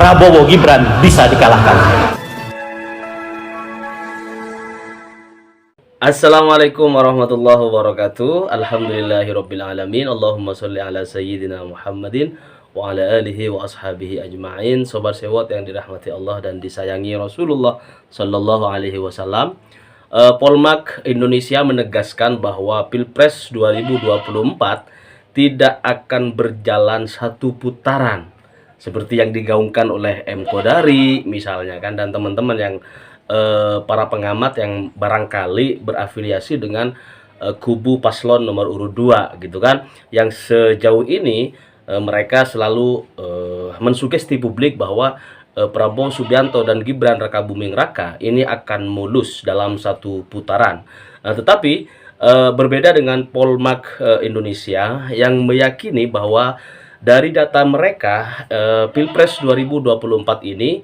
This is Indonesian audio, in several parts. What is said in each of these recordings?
Prabowo Gibran bisa dikalahkan. Assalamualaikum warahmatullahi wabarakatuh. Alhamdulillahirabbil alamin. Allahumma sholli ala sayyidina Muhammadin wa ala alihi wa ashabihi ajma'in. Sobat sewot yang dirahmati Allah dan disayangi Rasulullah sallallahu alaihi wasallam. Polmark Indonesia menegaskan bahwa Pilpres 2024 tidak akan berjalan satu putaran seperti yang digaungkan oleh M. Kodari misalnya kan, dan teman-teman yang para pengamat yang barangkali berafiliasi dengan kubu paslon nomor urut 2 gitu kan, yang sejauh ini mereka selalu mensugesti publik bahwa Prabowo Subianto dan Gibran Rakabuming Raka ini akan mulus dalam satu putaran. Tetapi berbeda dengan Polmark Indonesia yang meyakini bahwa dari data mereka Pilpres 2024 ini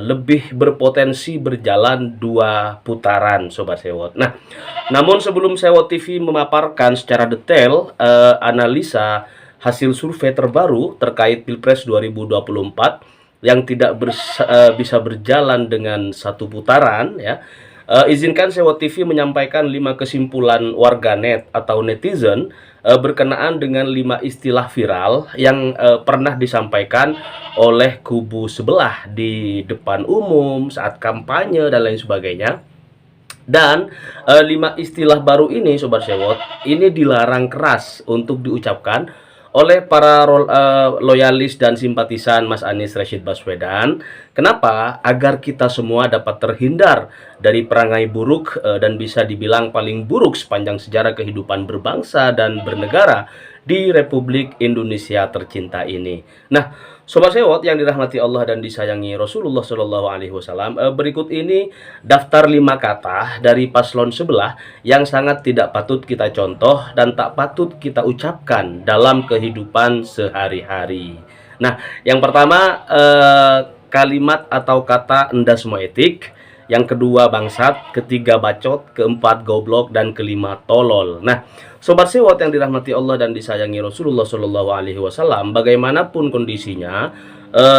lebih berpotensi berjalan 2 putaran, Sobat Sewot. Nah, namun sebelum Sewot TV memaparkan secara detail analisa hasil survei terbaru terkait Pilpres 2024 yang tidak bisa berjalan dengan satu putaran ya, izinkan Sewot TV menyampaikan 5 kesimpulan warganet atau netizen berkenaan dengan 5 istilah viral yang pernah disampaikan oleh kubu sebelah di depan umum saat kampanye dan lain sebagainya. Dan 5 istilah baru ini, Sobat Sewot, ini dilarang keras untuk diucapkan oleh para loyalis dan simpatisan Mas Anies Rashid Baswedan. Kenapa? Agar kita semua dapat terhindar dari perangai buruk dan bisa dibilang paling buruk sepanjang sejarah kehidupan berbangsa dan bernegara di Republik Indonesia tercinta ini. Nah, Sobat Sewot yang dirahmati Allah dan disayangi Rasulullah Shallallahu Alaihi Wasallam, berikut ini daftar 5 kata dari paslon sebelah yang sangat tidak patut kita contoh dan tak patut kita ucapkan dalam kehidupan sehari-hari. Nah, yang pertama kalimat atau kata endas semua etik, yang kedua bangsat, ketiga bacot, keempat goblok, dan kelima tolol. Nah, Sobat Sewot yang dirahmati Allah dan disayangi Rasulullah Shallallahu Alaihi Wasallam, bagaimanapun kondisinya,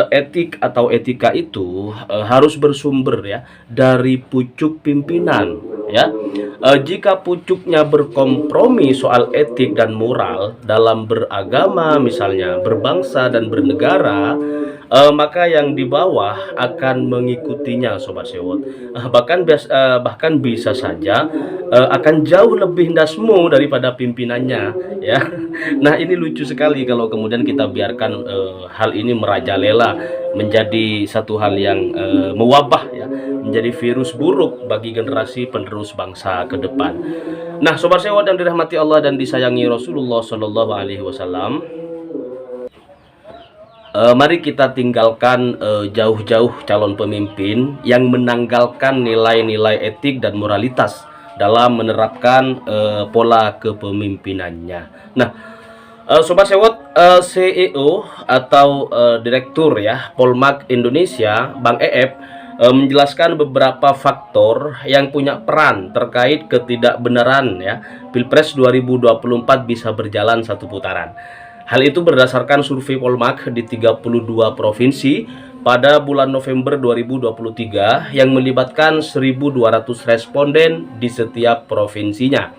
etik atau etika itu harus bersumber ya dari pucuk pimpinan ya. Jika pucuknya berkompromi soal etik dan moral dalam beragama, misalnya berbangsa dan bernegara, maka yang di bawah akan mengikutinya, Sobat Sewot. Bahkan bisa saja akan jauh lebih ndasmu daripada pimpinannya ya. Nah, ini lucu sekali kalau kemudian kita biarkan hal ini merajalela menjadi satu hal yang mewabah ya, menjadi virus buruk bagi generasi penerus bangsa ke depan. Nah, Sobat Sewot yang dirahmati Allah dan disayangi Rasulullah Shallallahu Alaihi Wasallam, mari kita tinggalkan jauh-jauh calon pemimpin yang menanggalkan nilai-nilai etik dan moralitas dalam menerapkan pola kepemimpinannya. Nah, Sobat Sewot, CEO atau Direktur ya Polmark Indonesia, Bang Eep, menjelaskan beberapa faktor yang punya peran terkait ketidakbenaran ya Pilpres 2024 bisa berjalan satu putaran. Hal itu berdasarkan survei Polmark di 32 provinsi pada bulan November 2023 yang melibatkan 1.200 responden di setiap provinsinya.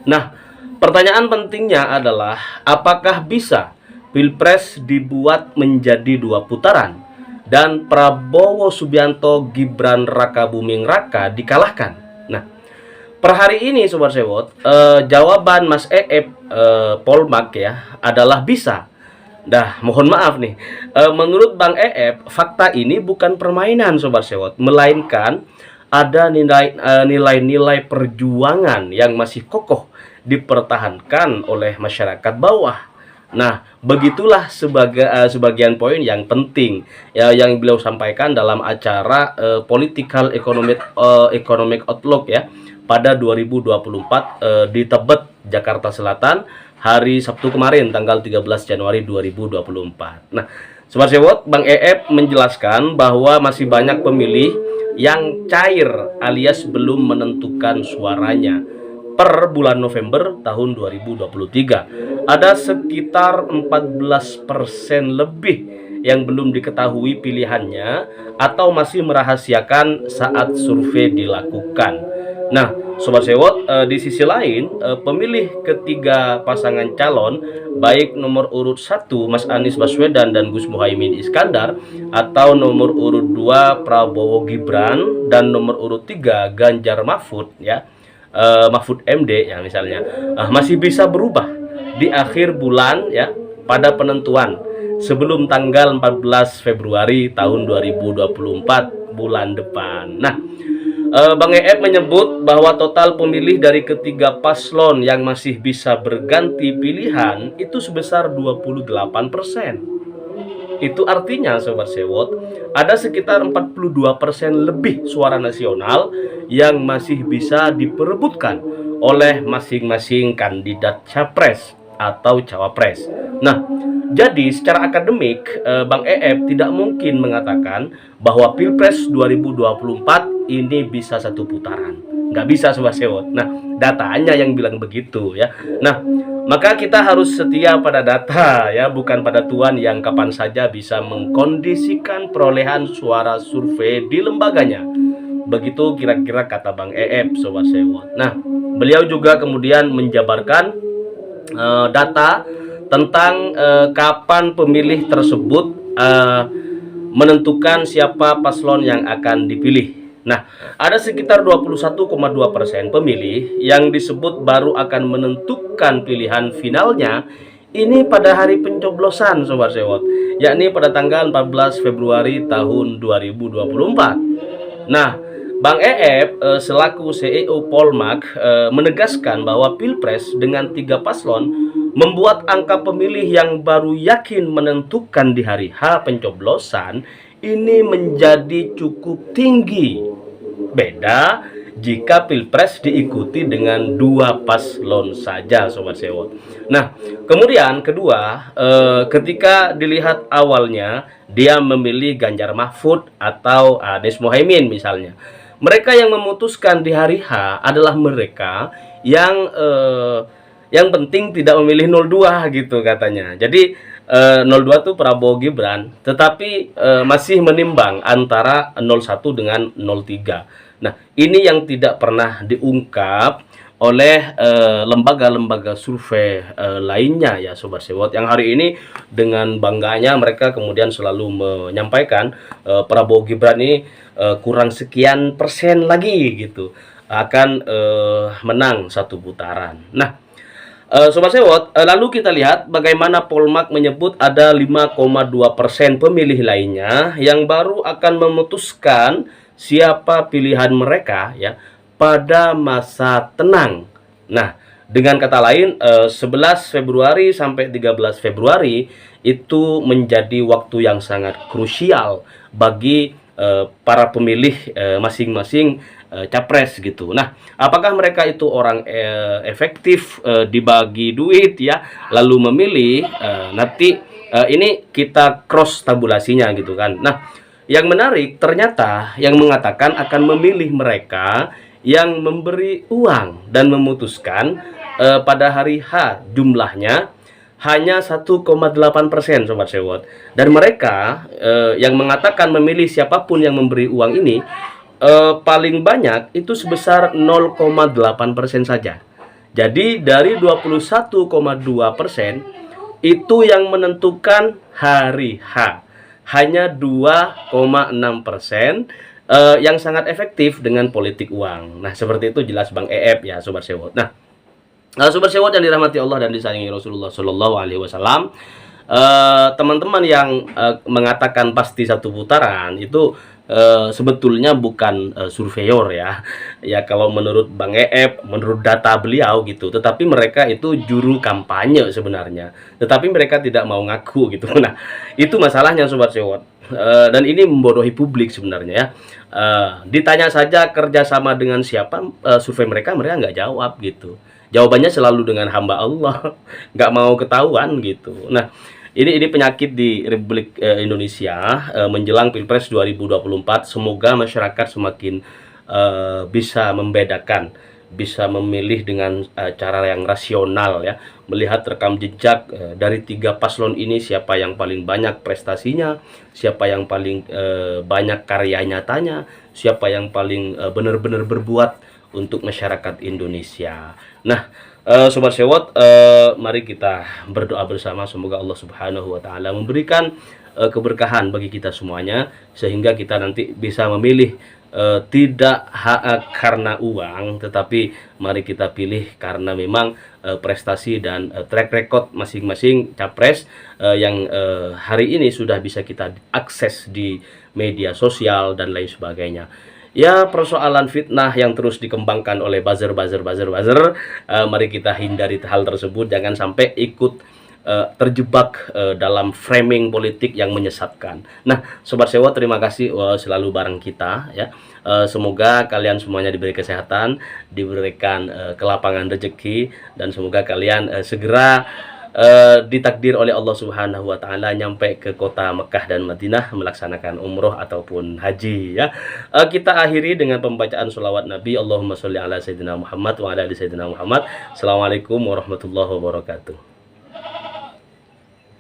Nah, pertanyaan pentingnya adalah apakah bisa Pilpres dibuat menjadi 2 putaran dan Prabowo Subianto Gibran Rakabuming Raka dikalahkan? Nah, per hari ini Sobat Sewot, jawaban Mas Eep Polmark ya adalah bisa. Nah, mohon maaf nih, menurut Bang Eep, fakta ini bukan permainan Sobat Sewot, melainkan ada nilai-nilai perjuangan yang masih kokoh dipertahankan oleh masyarakat bawah. Nah, begitulah sebagian poin yang penting ya, yang beliau sampaikan dalam acara Political Economic Outlook ya pada 2024 di Tebet, Jakarta Selatan, hari Sabtu kemarin tanggal 13 Januari 2024. Nah, Sobat Sewot, Bang Eep menjelaskan bahwa masih banyak pemilih yang cair alias belum menentukan suaranya. Per bulan November tahun 2023 ada sekitar 14% lebih yang belum diketahui pilihannya atau masih merahasiakan saat survei dilakukan. Nah, Sobat Sewot, di sisi lain, pemilih ketiga pasangan calon, baik nomor urut 1 Mas Anies Baswedan dan Gus Muhaimin Iskandar, atau nomor urut 2 Prabowo Gibran dan nomor urut 3 Ganjar Mahfud, ya, Mahfud MD ya misalnya, masih bisa berubah di akhir bulan, ya, pada penentuan sebelum tanggal 14 Februari tahun 2024 bulan depan. Nah, Bang EF menyebut bahwa total pemilih dari ketiga paslon yang masih bisa berganti pilihan itu sebesar 28%. Itu artinya Sobat Sewot, ada sekitar 42% lebih suara nasional yang masih bisa diperebutkan oleh masing-masing kandidat capres atau cawapres. Nah, jadi secara akademik, Bang EF tidak mungkin mengatakan bahwa Pilpres 2024 ini bisa satu putaran. Nggak bisa, Sobat Sewot. Nah, datanya yang bilang begitu, ya. Nah, maka kita harus setia pada data, ya, bukan pada tuan yang kapan saja bisa mengkondisikan perolehan suara survei di lembaganya. Begitu kira-kira kata Bang EF, Sobat Sewot. Nah, beliau juga kemudian menjabarkan data tentang kapan pemilih tersebut menentukan siapa paslon yang akan dipilih. Nah, ada sekitar 21,2% pemilih yang disebut baru akan menentukan pilihan finalnya ini pada hari pencoblosan, Sobat Sewot, yakni pada tanggal 14 Februari tahun 2024. Nah, Bang EF selaku CEO Polmark menegaskan bahwa Pilpres dengan 3 paslon membuat angka pemilih yang baru yakin menentukan di hari H pencoblosan ini menjadi cukup tinggi. Beda jika Pilpres diikuti dengan 2 paslon saja, Sobat Sewot. Nah, kemudian kedua, ketika dilihat awalnya dia memilih Ganjar Mahfud atau Anies Muhaimin misalnya, mereka yang memutuskan di hari H adalah mereka yang penting tidak memilih 02 gitu katanya. Jadi 02 tuh Prabowo Gibran, tetapi masih menimbang antara 01 dengan 03. Nah, ini yang tidak pernah diungkap oleh lembaga-lembaga survei lainnya, ya Sobat Sewot, yang hari ini dengan bangganya mereka kemudian selalu menyampaikan Prabowo Gibran ini kurang sekian persen lagi gitu akan menang satu putaran. Nah, Sobat Sewot, lalu kita lihat bagaimana Polmark menyebut ada 5,2% pemilih lainnya yang baru akan memutuskan siapa pilihan mereka, ya, pada masa tenang. Nah, dengan kata lain 11 Februari sampai 13 Februari itu menjadi waktu yang sangat krusial bagi para pemilih masing-masing capres gitu. Nah, apakah mereka itu orang efektif dibagi duit, ya, lalu memilih, nanti ini kita cross tabulasinya gitu kan. Nah, yang menarik ternyata yang mengatakan akan memilih mereka yang memberi uang dan memutuskan pada hari H jumlahnya hanya 1,8%, Sobat Sewot. Dan mereka yang mengatakan memilih siapapun yang memberi uang ini paling banyak itu sebesar 0,8% saja. Jadi dari 21,2% itu yang menentukan hari H hanya 2,6% yang sangat efektif dengan politik uang. Nah, seperti itu jelas Bang EF, ya Sobat Sewot. Nah, Sobat Sewot yang dirahmati Allah dan disayangi Rasulullah Shallallahu Alaihi Wasallam, teman-teman yang mengatakan pasti satu putaran itu sebetulnya bukan surveyor, ya. Ya, kalau menurut Bang EF, menurut data beliau gitu. Tetapi mereka itu juru kampanye sebenarnya. Tetapi mereka tidak mau ngaku gitu. Nah, itu masalahnya Sobat Sewot. Dan ini membodohi publik sebenarnya, ya. Ditanya saja kerjasama dengan siapa, survei mereka nggak jawab gitu. Jawabannya selalu dengan hamba Allah, nggak mau ketahuan gitu. Nah, ini penyakit di Republik Indonesia menjelang Pilpres 2024. Semoga masyarakat semakin bisa membedakan bisa memilih dengan cara yang rasional ya, melihat rekam jejak dari 3 paslon ini, siapa yang paling banyak prestasinya, siapa yang paling banyak karya nyatanya, siapa yang paling benar-benar berbuat untuk masyarakat Indonesia. Nah, Sobat Sewot, mari kita berdoa bersama, semoga Allah Subhanahu wa taala memberikan keberkahan bagi kita semuanya, sehingga kita nanti bisa memilih tidak karena uang, tetapi mari kita pilih karena memang prestasi dan track record masing-masing capres yang hari ini sudah bisa kita akses di media sosial dan lain sebagainya. Ya, persoalan fitnah yang terus dikembangkan oleh buzzer, mari kita hindari hal tersebut, jangan sampai ikut terjebak dalam framing politik yang menyesatkan. Nah, Sobat Sewa, terima kasih selalu bareng kita ya. Semoga kalian semuanya diberi kesehatan, diberikan kelapangan rezeki, dan semoga kalian segera ditakdir oleh Allah Subhanahu wa taala nyampe ke kota Mekah dan Madinah melaksanakan umroh ataupun haji ya. Kita akhiri dengan pembacaan sholawat Nabi, Allahumma sholli ala sayyidina Muhammad wa ala ali sayyidina Muhammad. Assalamualaikum warahmatullahi wabarakatuh.